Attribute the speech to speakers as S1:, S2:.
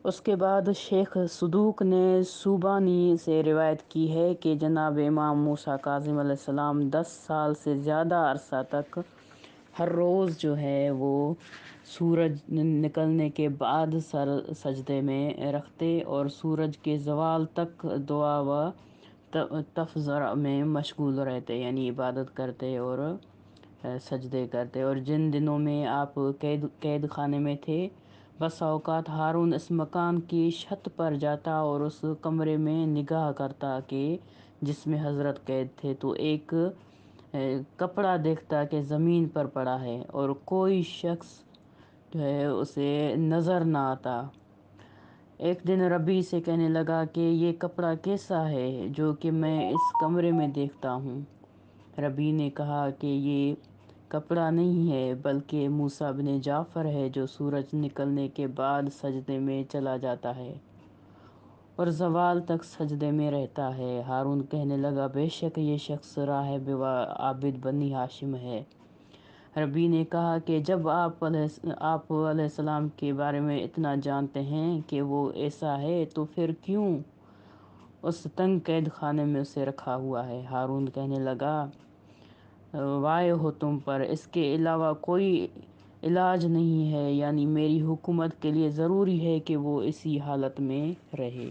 S1: اس کے بعد شیخ صدوق نے صوبانی سے روایت کی ہے کہ جناب امام موسیٰ کاظم علیہ السلام 10 سال سے زیادہ عرصہ تک ہر روز جو ہے وہ سورج نکلنے کے بعد سر سجدے میں رکھتے اور سورج کے زوال تک دعا و تفضر میں مشغول رہتے، یعنی عبادت کرتے اور سجدے کرتے۔ اور جن دنوں میں آپ قید خانے میں تھے، بس اوقات ہارون اس مکان کی چھت پر جاتا اور اس کمرے میں نگاہ کرتا کہ جس میں حضرت قید تھے، تو ایک کپڑا دیکھتا کہ زمین پر پڑا ہے اور کوئی شخص جو ہے اسے نظر نہ آتا۔ ایک دن ربی سے کہنے لگا کہ یہ کپڑا کیسا ہے جو کہ میں اس کمرے میں دیکھتا ہوں؟ ربی نے کہا کہ یہ کپڑا نہیں ہے بلکہ موسیٰ بن جعفر ہے جو سورج نکلنے کے بعد سجدے میں چلا جاتا ہے اور زوال تک سجدے میں رہتا ہے۔ ہارون کہنے لگا بے شک یہ شخص راہب و عابد بنی ہاشم ہے۔ ربی نے کہا کہ جب آپ علیہ السلام کے بارے میں اتنا جانتے ہیں کہ وہ ایسا ہے تو پھر کیوں اس تنگ قید خانے میں اسے رکھا ہوا ہے؟ ہارون کہنے لگا وائے ہو تم پر، اس کے علاوہ کوئی علاج نہیں ہے، یعنی میری حکومت کے لیے ضروری ہے کہ وہ اسی حالت میں رہے۔